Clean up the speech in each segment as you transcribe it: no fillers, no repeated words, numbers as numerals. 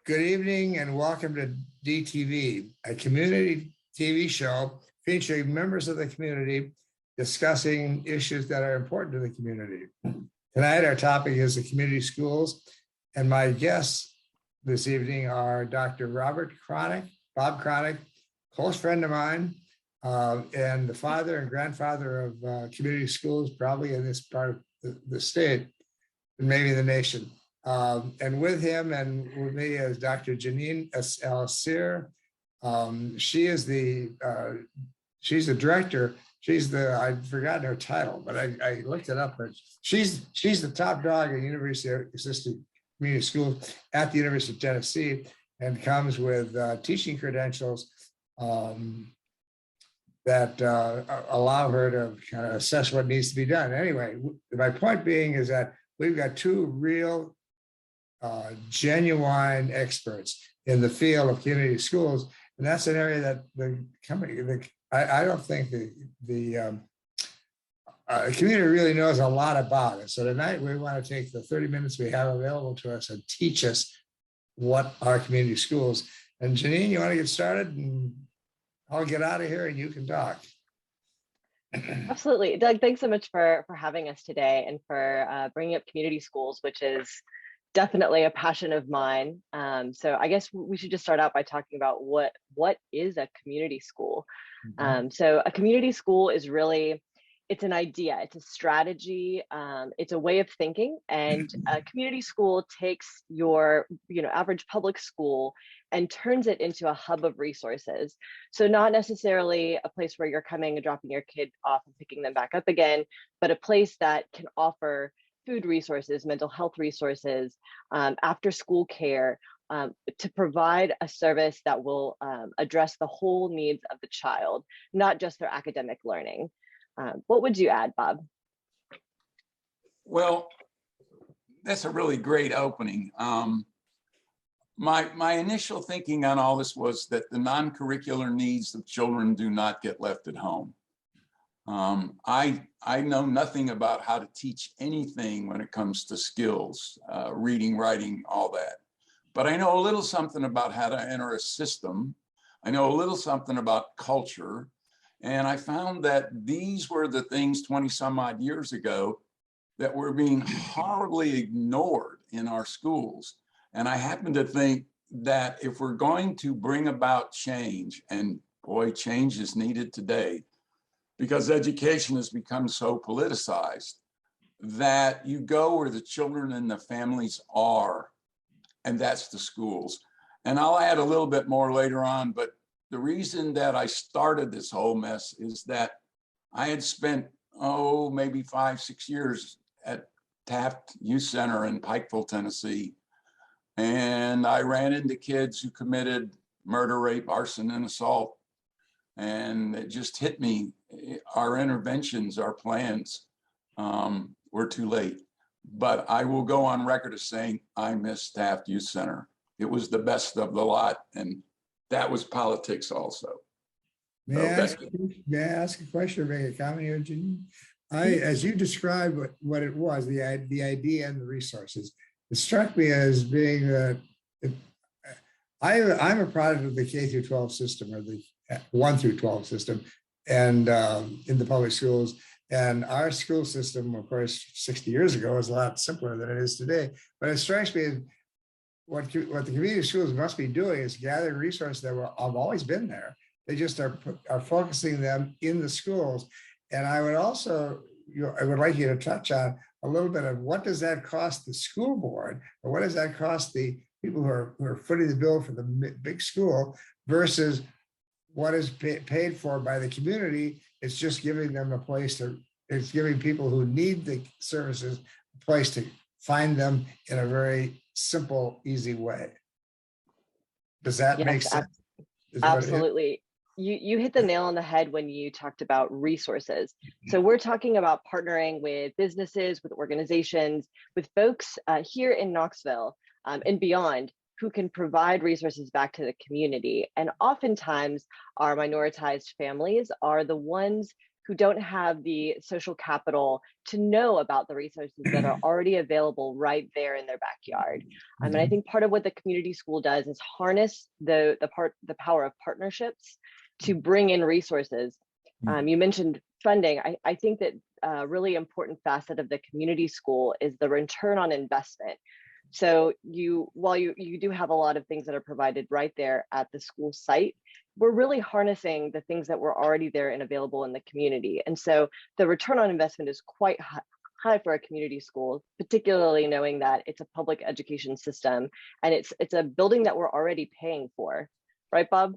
Good evening and welcome to DTV, a community TV show featuring members of the community discussing issues that are important to the community. Tonight, our topic is the community schools, and my guests this evening are Dr. Robert Kronick, Bob Kronick, close friend of mine, and the father and grandfather of community schools, probably in this part of the state, and maybe the nation. And with him and with me is Dr. Janine Al-Aseer. She's the director. I'd forgotten her title, but I looked it up. But she's the top dog at University of Assisted Community Schools at the University of Tennessee, and comes with teaching credentials that allow her to kind of assess what needs to be done. Anyway, my point being is that we've got two real genuine experts in the field of community schools, and that's an area that the company, I don't think the community really knows a lot about it. So tonight we want to take the 30 minutes we have available to us and teach us what are community schools. And Janine, you want to get started, and I'll get out of here and you can talk. Absolutely. Doug, thanks so much for having us today and for bringing up community schools, which is definitely a passion of mine. So I guess we should just start out by talking about what is a community school. So a community school is really, it's an idea, it's a strategy, it's a way of thinking, and a community school takes your average public school and turns it into a hub of resources. So not necessarily a place where you're coming and dropping your kid off and picking them back up again, but a place that can offer food resources, mental health resources, after school care, to provide a service that will address the whole needs of the child, not just their academic learning. What would you add, Bob? Well, that's a really great opening. My initial thinking on all this was that the non-curricular needs of children do not get left at home. I know nothing about how to teach anything when it comes to skills, reading, writing, all that. But I know a little something about how to enter a system. I know a little something about culture. And I found that these were the things 20 some odd years ago that were being horribly ignored in our schools. And I happen to think that if we're going to bring about change, and boy, change is needed today, because education has become so politicized, that you go where the children and the families are, and that's the schools. And I'll add a little bit more later on, but the reason that I started this whole mess is that I had spent, maybe 5-6 years at Taft Youth Center in Pikeville, Tennessee. And I ran into kids who committed murder, rape, arson, and assault. And it just hit me. Our interventions, our plans were too late. But I will go on record as saying I miss Taft Youth Center. It was the best of the lot. And that was politics also. May I ask a question or make a comment here, Janine? As you described what it was, the idea and the resources, it struck me as being that I'm a product of the K through 12 system, or the 1 through 12 system, and in the public schools. And our school system, of course, 60 years ago was a lot simpler than it is today. But it strikes me as what the community schools must be doing is gathering resources that have always been there. They just are focusing them in the schools. And I would also, I would like you to touch on a little bit of what does that cost the school board, or what does that cost the people who are footing the bill for the big school versus what is paid for by the community. It's just giving them a place it's giving people who need the services a place to find them in a very simple, easy way. Does that make sense? Absolutely. You hit the nail on the head when you talked about resources. So we're talking about partnering with businesses, with organizations, with folks here in Knoxville and beyond who can provide resources back to the community. And oftentimes our minoritized families are the ones who don't have the social capital to know about the resources that are already available right there in their backyard. And I think part of what the community school does is harness the power of partnerships to bring in resources. You mentioned funding. I think that a really important facet of the community school is the return on investment. So while you do have a lot of things that are provided right there at the school site, we're really harnessing the things that were already there and available in the community. And so the return on investment is quite high for a community school, particularly knowing that it's a public education system and it's a building that we're already paying for. Right, Bob?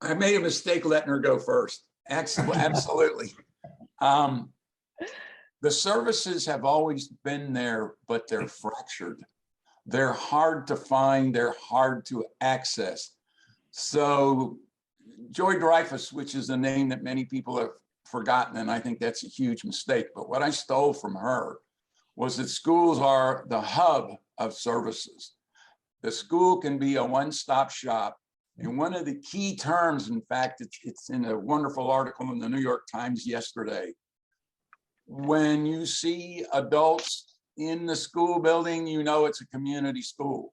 I made a mistake letting her go first. Absolutely. The services have always been there, but they're fractured. They're hard to find, they're hard to access. So Joy Dreyfus, which is a name that many people have forgotten, and I think that's a huge mistake, but what I stole from her was that schools are the hub of services. The school can be a one-stop shop. And one of the key terms, in fact, it's in a wonderful article in the New York Times yesterday. When you see adults in the school building, you know it's a community school.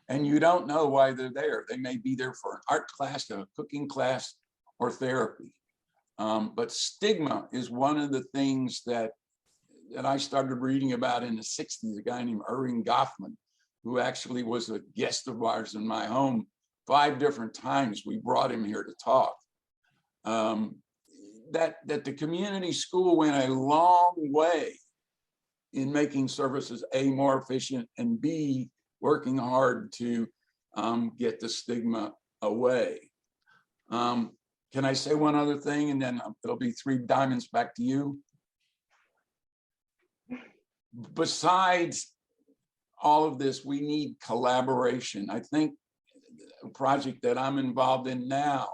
And you don't know why they're there. They may be there for an art class, a cooking class, or therapy. But stigma is one of the things that I started reading about in the 60s, a guy named Irving Goffman, who actually was a guest of ours in my home 5 different times. We brought him here to talk. That the community school went a long way in making services A, more efficient, and B, working hard to get the stigma away. Can I say one other thing, and then it'll be 3 diamonds back to you? Besides all of this, we need collaboration. I think a project that I'm involved in now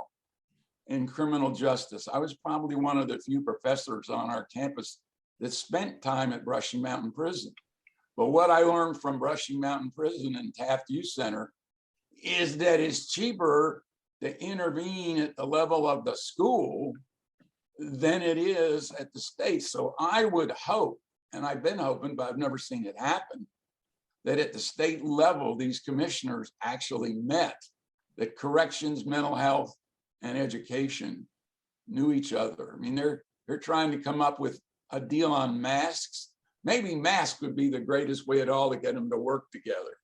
in criminal justice, I was probably one of the few professors on our campus that spent time at Brushy Mountain Prison. But what I learned from Brushy Mountain Prison and Taft Youth Center is that it's cheaper to intervene at the level of the school than it is at the state. So I would hope, and I've been hoping, but I've never seen it happen, that at the state level, these commissioners actually met, that corrections, mental health, and education knew each other. I mean, they're trying to come up with a deal on masks. Maybe masks would be the greatest way at all to get them to work together.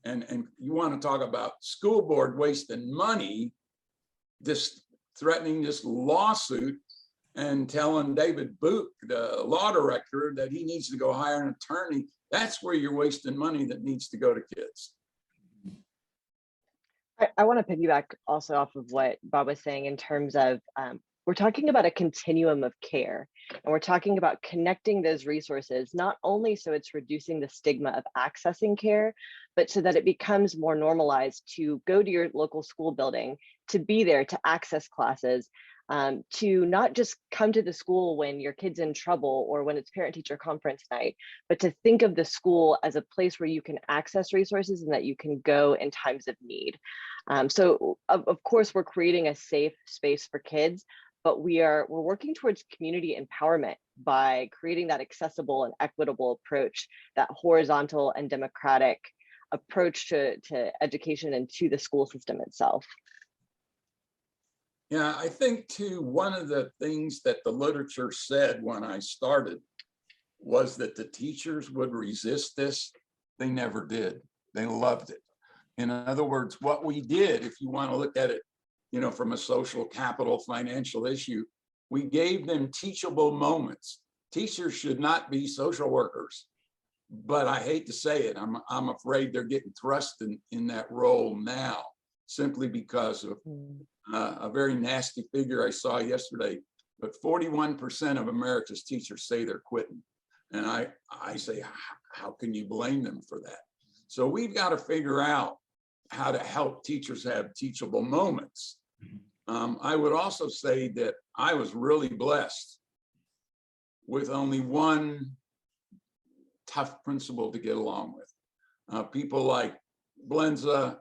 And you want to talk about school board wasting money, just threatening this lawsuit and telling David Book, the law director, that he needs to go hire an attorney. That's where you're wasting money that needs to go to kids. I want to piggyback also off of what Bob was saying in terms of we're talking about a continuum of care, and we're talking about connecting those resources, not only so it's reducing the stigma of accessing care, but so that it becomes more normalized to go to your local school building, to be there, to access classes, to not just come to the school when your kid's in trouble or when it's parent-teacher conference night, but to think of the school as a place where you can access resources and that you can go in times of need. So of course, we're creating a safe space for kids, but we're working towards community empowerment by creating that accessible and equitable approach, that horizontal and democratic approach to education and to the school system itself. Yeah, I think too, one of the things that the literature said when I started was that the teachers would resist this. They never did. They loved it. In other words, what we did, if you want to look at it, you know, from a social capital financial issue, we gave them teachable moments. Teachers should not be social workers, but I hate to say it, I'm afraid they're getting thrust in that role now, simply because of a very nasty figure I saw yesterday. But 41% of America's teachers say they're quitting. And I say, how can you blame them for that? So we've got to figure out how to help teachers have teachable moments. I would also say that I was really blessed with only one tough principal to get along with. People like Blenza,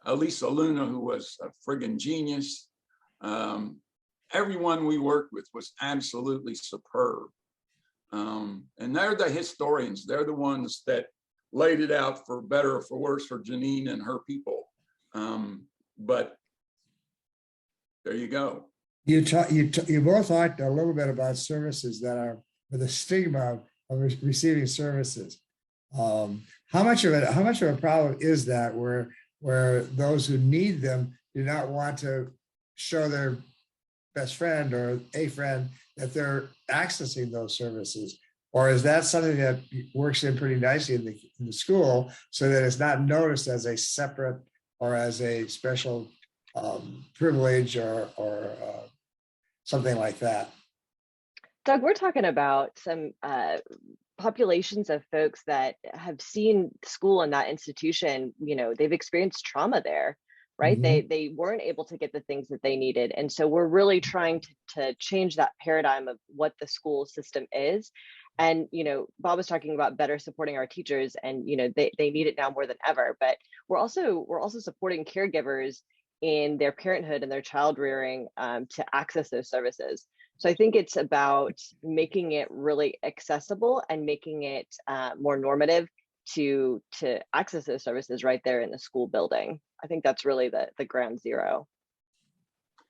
Elisa Luna, who was a friggin' genius, everyone we worked with was absolutely superb. And they're the historians. They're the ones that laid it out for better or for worse for Janine and her people. But there you go. You both talked a little bit about services that are with the stigma of receiving services. How much of a problem is that where those who need them do not want to show their best friend or a friend that they're accessing those services? Or is that something that works in pretty nicely in the school so that it's not noticed as a separate or as a special privilege or something like that? Doug, we're talking about some populations of folks that have seen school in that institution. You know, they've experienced trauma there, right? Mm-hmm. They weren't able to get the things that they needed. And so we're really trying to change that paradigm of what the school system is. And, you know, Bob was talking about better supporting our teachers, and, you know, they need it now more than ever. But we're also supporting caregivers in their parenthood and their child rearing to access those services. So I think it's about making it really accessible and making it more normative to access those services right there in the school building. I think that's really the ground zero.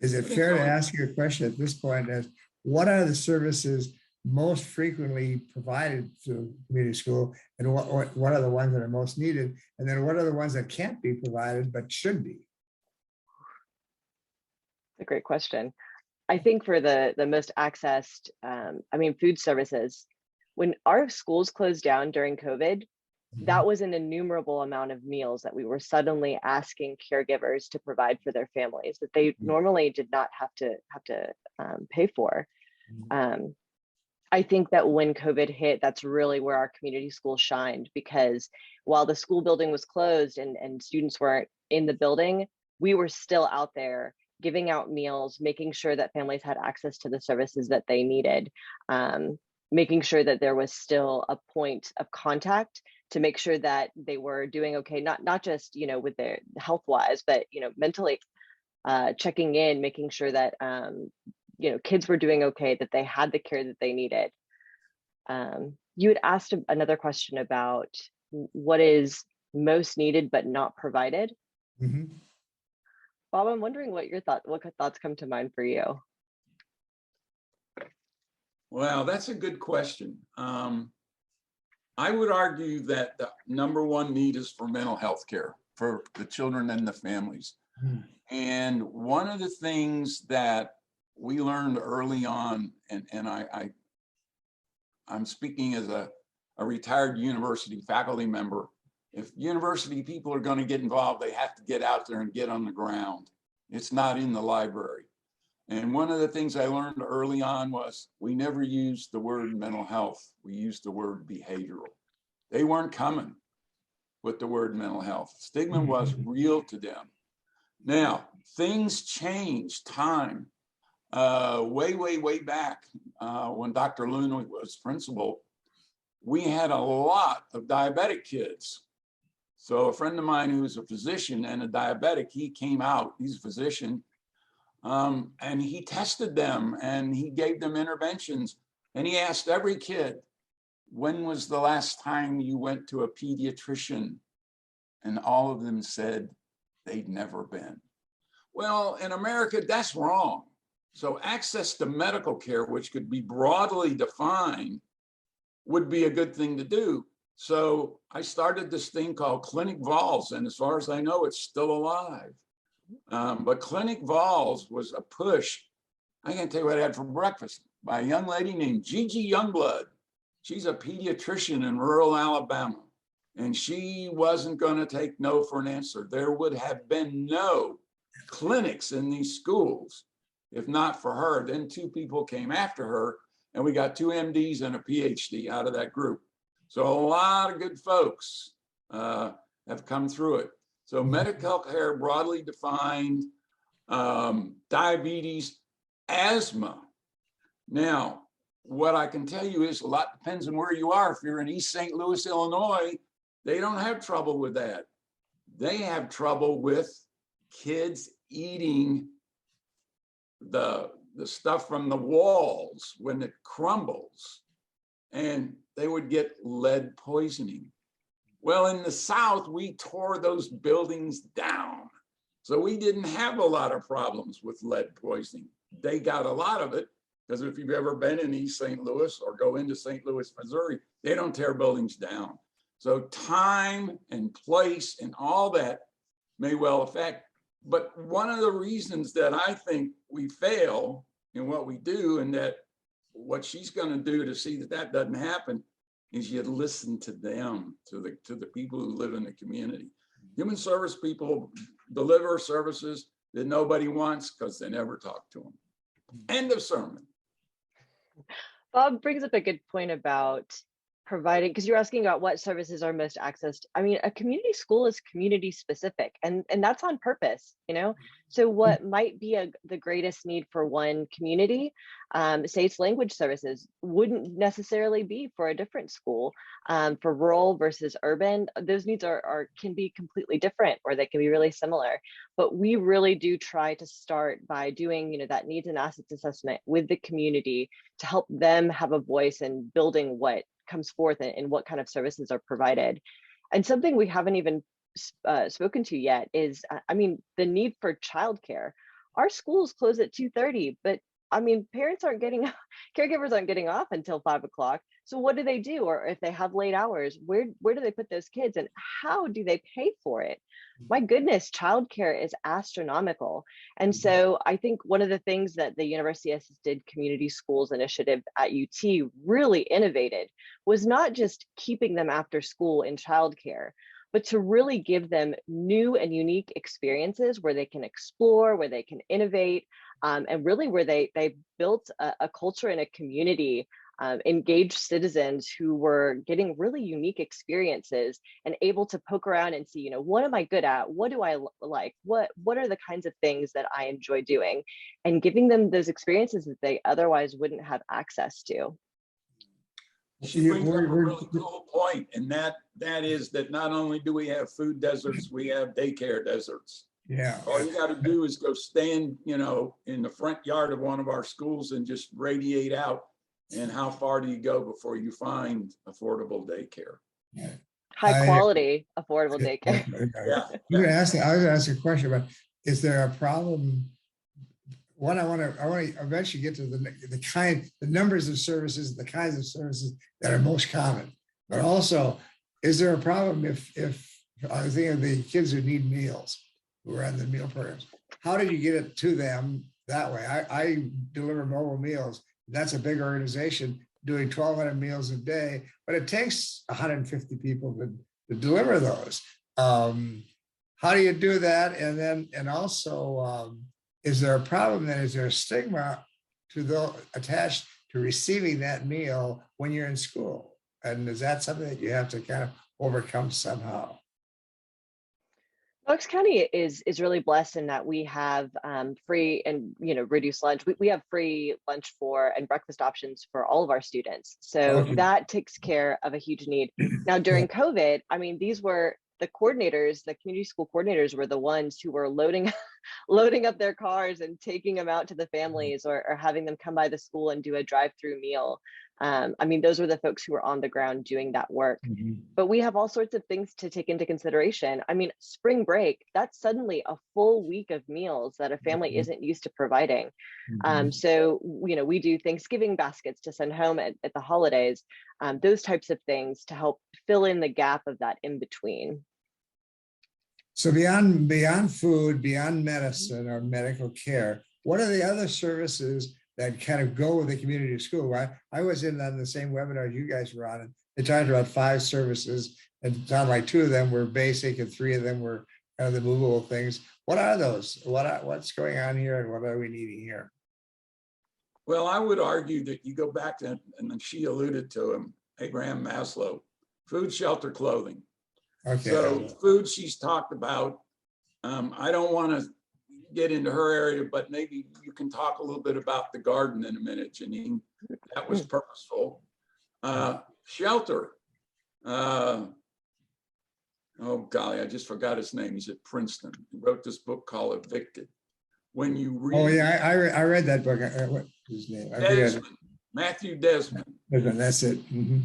Is it fair to ask you a question at this point as what are the services most frequently provided to community school, and what are the ones that are most needed? And then what are the ones that can't be provided but should be? That's a great question. I think for the most accessed, food services, when our schools closed down during COVID, that was an innumerable amount of meals that we were suddenly asking caregivers to provide for their families that they normally did not have to pay for. I think that when COVID hit, that's really where our community schools shined, because while the school building was closed and students weren't in the building, we were still out there giving out meals, making sure that families had access to the services that they needed, making sure that there was still a point of contact to make sure that they were doing okay, not just, you know, with their health wise, but, you know, mentally, checking in, making sure that, you know, kids were doing okay, that they had the care that they needed. You had asked another question about what is most needed but not provided. Mm-hmm. Bob, I'm wondering what thoughts come to mind for you? Well, that's a good question. I would argue that the number one need is for mental health care for the children and the families. And one of the things that we learned early on, and I'm speaking as a retired university faculty member, if university people are going to get involved, they have to get out there and get on the ground. It's not in the library. And one of the things I learned early on was we never used the word mental health. We used the word behavioral. They weren't coming with the word mental health. Stigma was real to them. Now, things changed time. Way back when Dr. Luna was principal, we had a lot of diabetic kids. So a friend of mine who's a physician and a diabetic, he came out, he's a physician, and he tested them and he gave them interventions. And he asked every kid, when was the last time you went to a pediatrician? And all of them said they'd never been. Well, in America, that's wrong. So access to medical care, which could be broadly defined, would be a good thing to do. So I started this thing called Clinic Vols, and as far as I know, it's still alive. But Clinic Vols was a push. I can't tell you what I had for breakfast by a young lady named Gigi Youngblood. She's a pediatrician in rural Alabama, and she wasn't going to take no for an answer. There would have been no clinics in these schools if not for her. Then two people came after her, and we got 2 MDs and a PhD out of that group. So a lot of good folks have come through it. So medical care broadly defined, diabetes, asthma. Now, what I can tell you is a lot depends on where you are. If you're in East St. Louis, Illinois, they don't have trouble with that. They have trouble with kids eating the the stuff from the walls when it crumbles, and they would get lead poisoning. Well, in the South, we tore those buildings down. So we didn't have a lot of problems with lead poisoning. They got a lot of it because if you've ever been in East St. Louis or go into St. Louis, Missouri, they don't tear buildings down. So time and place and all that may well affect. But one of the reasons that I think we fail in what we do, and that what she's going to do to see that that doesn't happen, is you listen to them, to the people who live in the community. Human service people deliver services that nobody wants because they never talk to them. End of sermon. Bob brings up a good point about providing, because you're asking about what services are most accessed. I mean, a community school is community specific, and that's on purpose, you know? So what might be the greatest need for one community, say it's language services, wouldn't necessarily be for a different school. For rural versus urban, those needs can be completely different, or they can be really similar. But we really do try to start by doing, you know, that needs and assets assessment with the community to help them have a voice in building what comes forth and what kind of services are provided. And something we haven't even spoken to yet is, I mean, the need for childcare. Our schools close at 2:30, but I mean, caregivers aren't getting off until 5 o'clock. So what do they do? Or if they have late hours, where do they put those kids, and how do they pay for it? My goodness, childcare is astronomical. And so I think one of the things that the University Assisted Community Schools Initiative at UT really innovated was not just keeping them after school in childcare, but to really give them new and unique experiences where they can explore, where they can innovate, and really where they built a culture and a community, engaged citizens who were getting really unique experiences and able to poke around and see, you know, what am I good at? What do I like? What are the kinds of things that I enjoy doing? And giving them those experiences that they otherwise wouldn't have access to. She brings up a really cool point, and that is that not only do we have food deserts, we have daycare deserts. Yeah. All you got to do is go stand, you know, in the front yard of one of our schools and just radiate out. And how far do you go before you find affordable daycare? High quality, affordable daycare. Yeah. I was going to ask a question about, is there a problem? One, I want to eventually get to the numbers of services, the kinds of services that are most common. But also, is there a problem if I think of the kids who need meals, who are on the meal programs? How do you get it to them that way? I deliver mobile meals. That's a big organization doing 1,200 meals a day, but it takes 150 people to deliver those. How do you do that? And also, is there a problem then? Is there a stigma attached to receiving that meal when you're in school? And is that something that you have to kind of overcome somehow? Knox County is really blessed in that we have free and, you know, reduced lunch. We have free lunch and breakfast options for all of our students. So that takes care of a huge need. Now during COVID, I mean, these were the coordinators, the community school coordinators were the ones who were loading up their cars and taking them out to the families, or having them come by the school and do a drive-through meal. I mean, those were the folks who were on the ground doing that work. But we have all sorts of things to take into consideration. I mean, spring break, that's suddenly a full week of meals that a family isn't used to providing. So, you know, we do Thanksgiving baskets to send home at the holidays, those types of things to help fill in the gap of that in between. So beyond food, beyond medicine or medical care, what are the other services that kind of go with the community school? I was in on the same webinar you guys were on, and they talked about 5 services, and it sounded like 2 of them were basic and 3 of them were kind of the movable things. What are those? What's going on here, and what are we needing here? Well, I would argue that you go back to, and she alluded to him, Abraham Maslow, food, shelter, clothing. Okay. So food she's talked about. I don't want to get into her area, but maybe you can talk a little bit about the garden in a minute, Janine. That was purposeful. Shelter. Oh golly, I just forgot his name. He's at Princeton. He wrote this book called Evicted. when you read. Oh yeah, I read that book. What was his name? I forget. Desmond, Matthew Desmond. That's it. Mm-hmm.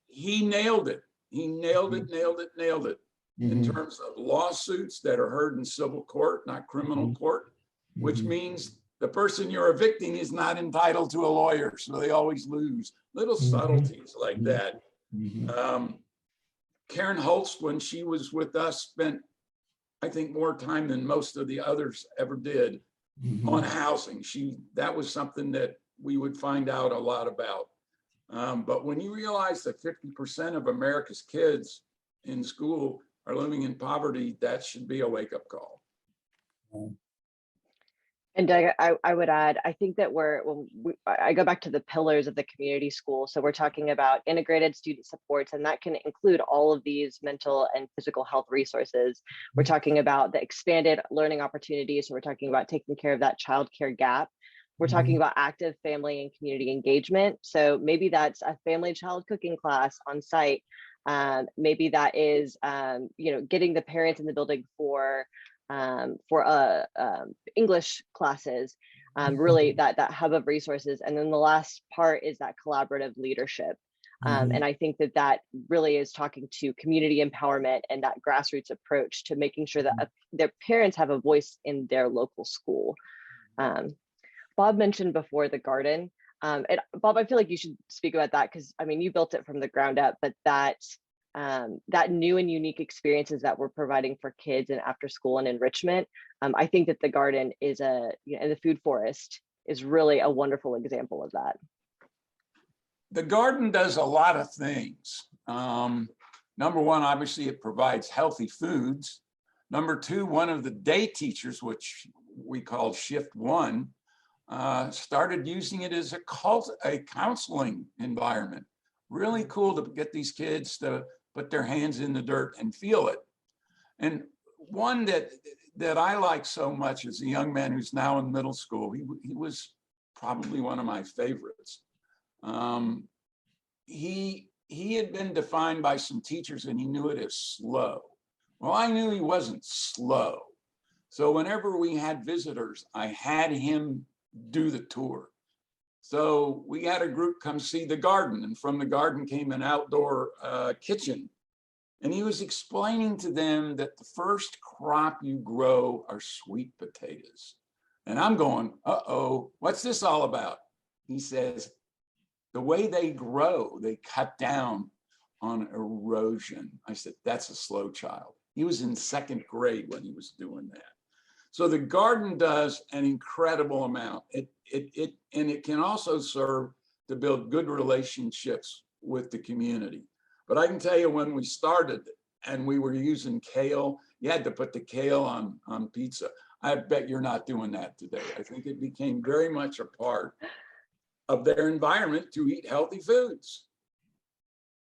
He nailed it. He nailed it, nailed it, nailed it. In Mm-hmm. terms of lawsuits that are heard in civil court, not criminal court, which means the person you're evicting is not entitled to a lawyer, so they always lose. Little subtleties like that. Karen Holst, when she was with us, spent, I think, more time than most of the others ever did on housing. That was something that we would find out a lot about. But when you realize that 50% of America's kids in school are living in poverty, that should be a wake-up call. And Doug, I would add, I think that I go back to the pillars of the community school. So we're talking about integrated student supports, and that can include all of these mental and physical health resources. We're talking about the expanded learning opportunities. So we're talking about taking care of that childcare gap. We're talking about active family and community engagement. So maybe that's a family child cooking class on site. Maybe that is, getting the parents in the building for English classes, really that hub of resources. And then the last part is that collaborative leadership. And I think that really is talking to community empowerment and that grassroots approach to making sure that their parents have a voice in their local school. Bob mentioned before the garden. And Bob, I feel like you should speak about that because, I mean, you built it from the ground up, but that new and unique experiences that we're providing for kids and after school and enrichment. I think that the garden is and the food forest is really a wonderful example of that. The garden does a lot of things. Number one, obviously it provides healthy foods. Number two, one of the day teachers, which we call shift one, started using it as a counseling environment. Really cool to get these kids to put their hands in the dirt and feel it. And one that I like so much is a young man who's now in middle school. He was probably one of my favorites. He had been defined by some teachers and he knew it as slow. Well, I knew he wasn't slow. So whenever we had visitors, I had him do the tour. So we had a group come see the garden, and from the garden came an outdoor kitchen. And he was explaining to them that the first crop you grow are sweet potatoes. And I'm going, uh-oh, what's this all about? He says, the way they grow, they cut down on erosion. I said, that's a slow child. He was in second grade when he was doing that. So the garden does an incredible amount. And it can also serve to build good relationships with the community. But I can tell you, when we started and we were using kale, you had to put the kale on pizza. I bet you're not doing that today. I think it became very much a part of their environment to eat healthy foods.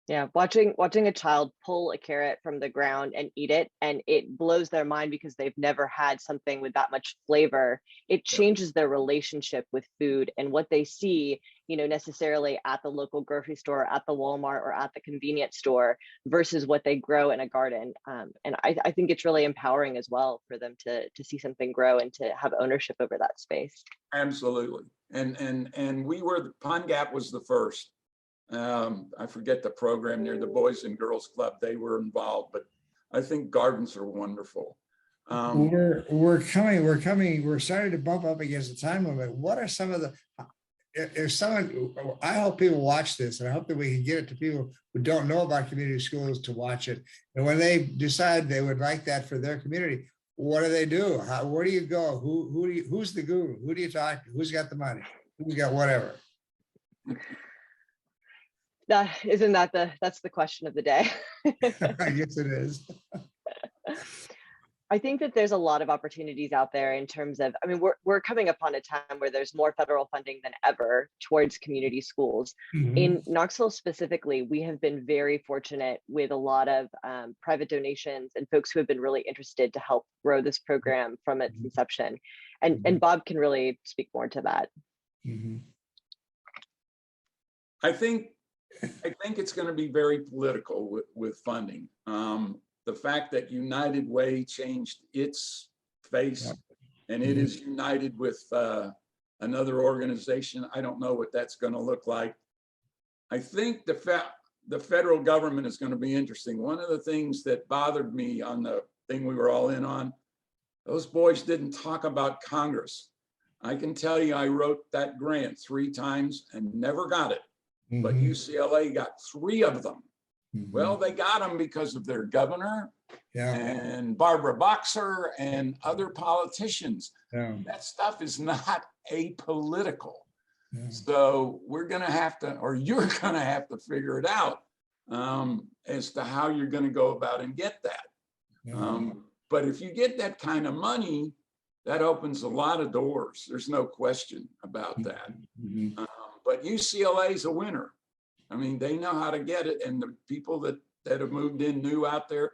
Yeah, watching a child pull a carrot from the ground and eat it, and it blows their mind because they've never had something with that much flavor. It changes their relationship with food and what they see, necessarily at the local grocery store, at the Walmart, or at the convenience store versus what they grow in a garden. And I think it's really empowering as well for them to see something grow and to have ownership over that space. Absolutely. And Pine Gap was the first. I forget the program near the Boys and Girls Club. They were involved, but I think gardens are wonderful. We're starting to bump up against the time limit. What are some of the, I hope people watch this, and I hope that we can get it to people who don't know about community schools to watch it. And when they decide they would like that for their community, what do they do? Where do you go? Who's the guru? Who do you talk to? Who's got the money? Who's got whatever? That's the question of the day. I guess it is. I think that there's a lot of opportunities out there in terms of, we're coming upon a time where there's more federal funding than ever towards community schools. Mm-hmm. In Knoxville specifically, we have been very fortunate with a lot of private donations and folks who have been really interested to help grow this program from its inception. And Bob can really speak more to that. Mm-hmm. I think it's going to be very political with funding. The fact that United Way changed its face and it is united with another organization. I don't know what that's going to look like. I think the federal government is going to be interesting. One of the things that bothered me on the thing we were all in on, those boys didn't talk about Congress. I can tell you, I wrote that grant 3 times and never got it, but UCLA got 3 of them. Well, they got them because of their governor and Barbara Boxer and other politicians. That stuff is not apolitical. So we're going to have to, or you're going to have to figure it out as to how you're going to go about and get that. But if you get that kind of money, that opens a lot of doors. There's no question about that. But UCLA is a winner. I mean, they know how to get it. And the people that have moved in new out there,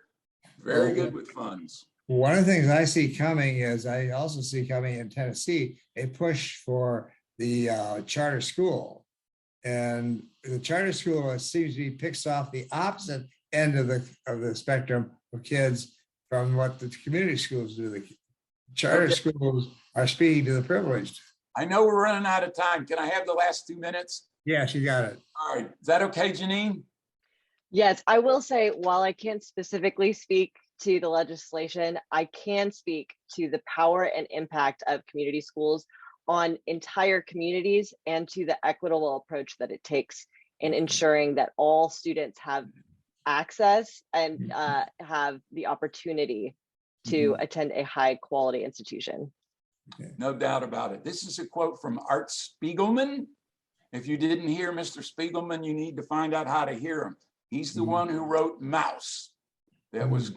very good with funds. One of the things I see coming is I also see coming in Tennessee, a push for the charter school. And the charter school seems to be picks off the opposite end of the spectrum of kids from what the community schools do. The charter schools are speaking to the privileged. I know we're running out of time. Can I have the last 2 minutes? Yeah, she got it. All right. Is that okay, Janine? Yes, I will say, while I can't specifically speak to the legislation, I can speak to the power and impact of community schools on entire communities and to the equitable approach that it takes in ensuring that all students have access and have the opportunity to attend a high quality institution. No doubt about it. This is a quote from Art Spiegelman. If you didn't hear Mr. Spiegelman, you need to find out how to hear him. He's the one who wrote Mouse that was,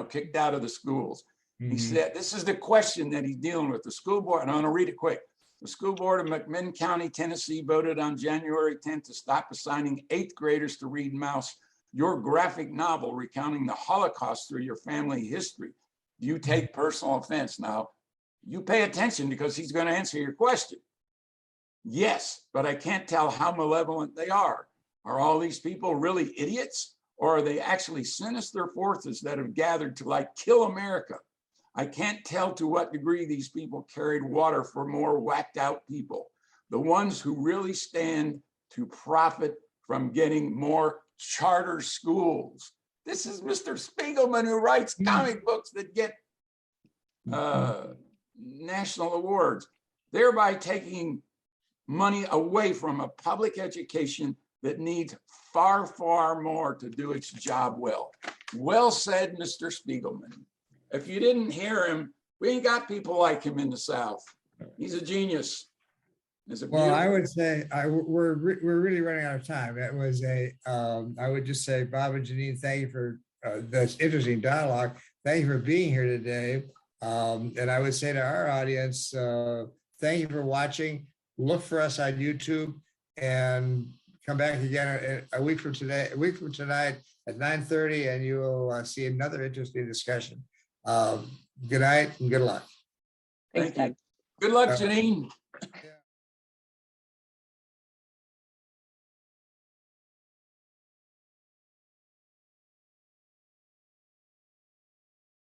kicked out of the schools. He said, this is the question that he's dealing with. The school board, and I'm gonna read it quick. The school board of McMinn County, Tennessee voted on January 10th to stop assigning 8th graders to read Mouse, your graphic novel recounting the Holocaust through your family history. Do you take personal offense? Now, you pay attention because he's gonna answer your question. Yes, but I can't tell how malevolent they are. Are all these people really idiots? Or are they actually sinister forces that have gathered to kill America? I can't tell to what degree these people carried water for more whacked out people. The ones who really stand to profit from getting more charter schools. This is Mr. Spiegelman, who writes comic books that get national awards, thereby taking money away from a public education that needs far, far more to do its job well. Well said, Mr. Spiegelman. If you didn't hear him, we ain't got people like him in the South. He's a genius. Well, I would say we're really running out of time. It was I would just say, Bob and Janine, thank you for this interesting dialogue. Thank you for being here today. And I would say to our audience, thank you for watching. Look for us on YouTube and come back again a week from tonight at 9:30, and you will see another interesting discussion. Good night and good luck. Thanks, Doug. Good luck, Janine.